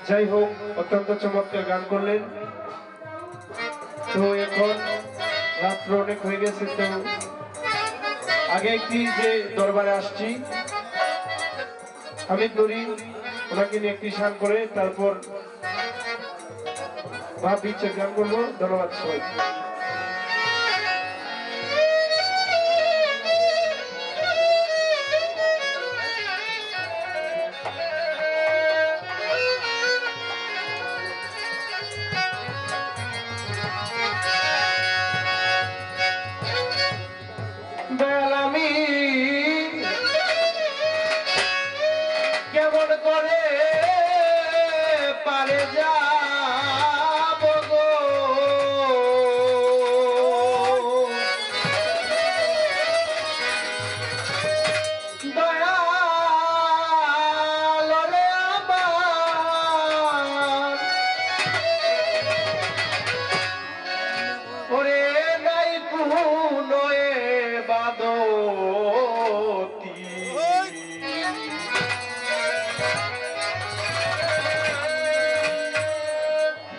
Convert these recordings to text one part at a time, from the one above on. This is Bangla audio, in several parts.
যাই হোক, অত্যন্ত চমৎকার গান করলেন। তো এখন রাত্র অনেক হয়ে গেছে, তো আগে একটি যে দরবারে আসছি আমি ধরি ওনাকে নিয়ে একটি শান করে তারপর ভাব ইচ্ছে গান করবো। ধন্যবাদ সবাই। বেলামি কেমন করে পারে যাব গো, দয়াল রে আমার ওরে নাই পুনয়ে বাদতি,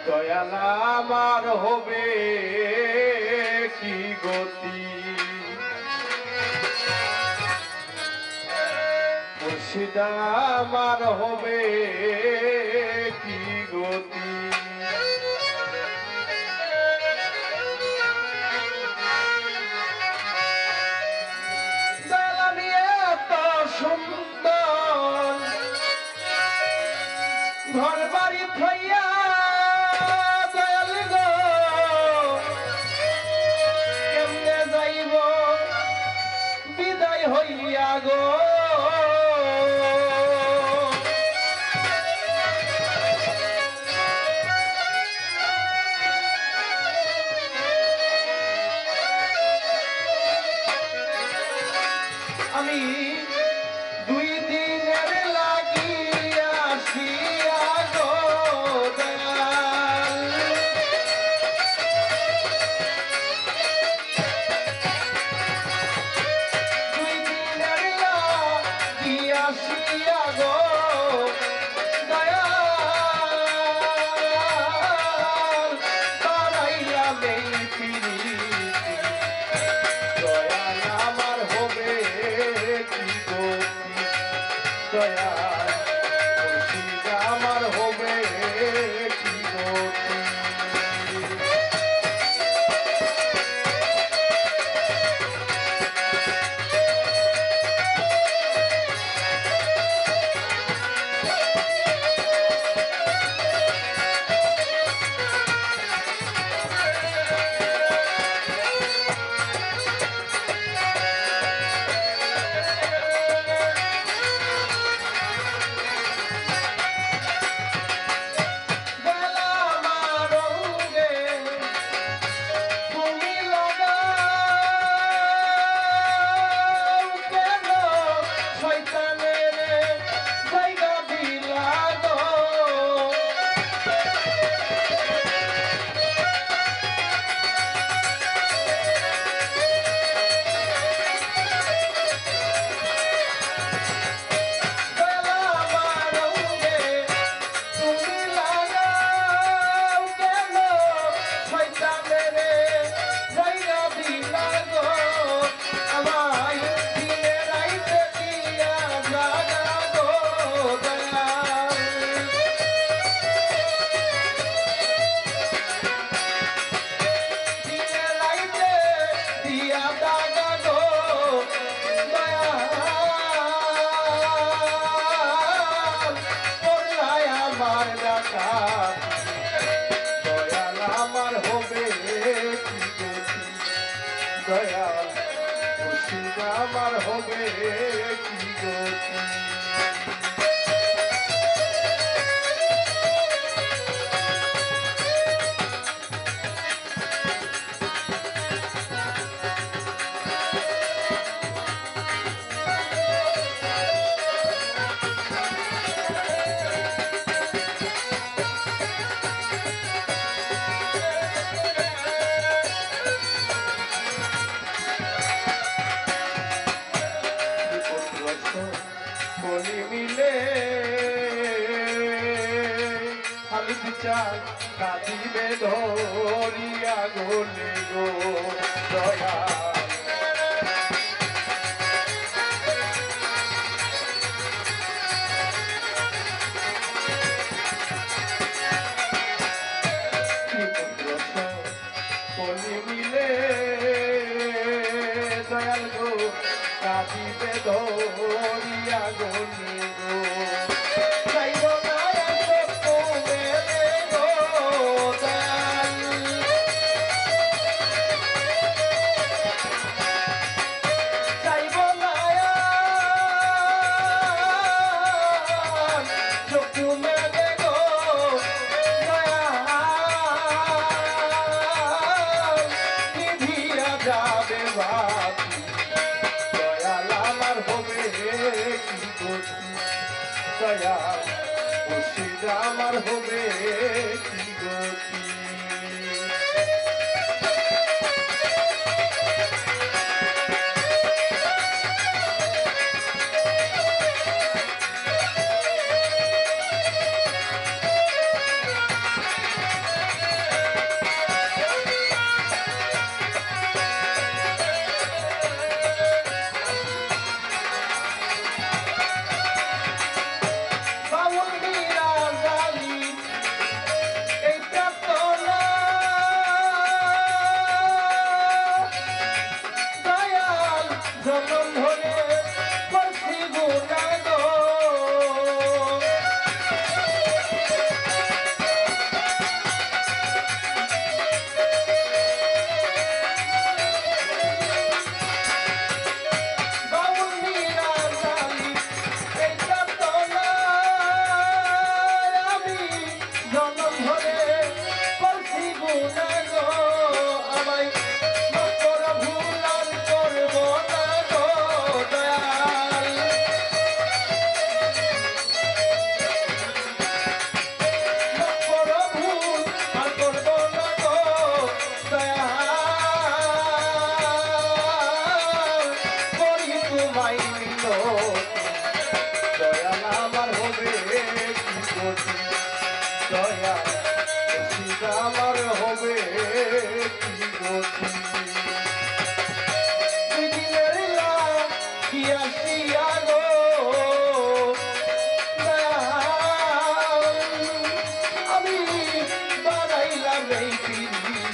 দয়াল আমার হবে কি গতি, মুর্শিদ আমার হবে কি গতি। সুন্দর ঘর বাড়ি থইয়া দয়াল গো কেমনে যাইব বিদায় হইয়া গো, আমি দুই দিনের লাগিয়া আসিয়া গো দয়াল, দুই দিনের লাগিয়া আসিয়া গো দয়াল, বাড়াইলাম এই পিরিতি, দয়াল আমার হবে কি গতি, দয়াল মুর্শিদ আমার হবে কি গতি। দয়াল আমার হবে কি গতি, দয়াল মুর্শিদ আমার হবে কি গতি। বলি মিলে বিচার কাঁদিবে ধরিয়া গলে গো দয়া মিলে দয়াল গো কাঁদিবে ধরিয়া গলে গো দয়া মুর্শিদ আমার হবে কি গতি দয়াল আমার হবে কি গতি দিনের কি আসিয়া গো আমি বানাইলাম এই পৃথিবী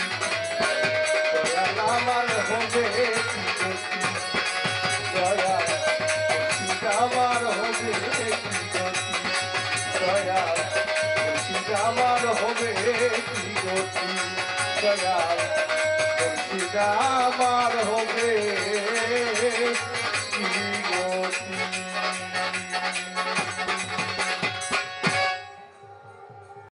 দয়াল আমার হবে কি গতি দয়াল আমার হবে কি গতি দয়াল আমার হবে কি গতি দয়াল আমার হবে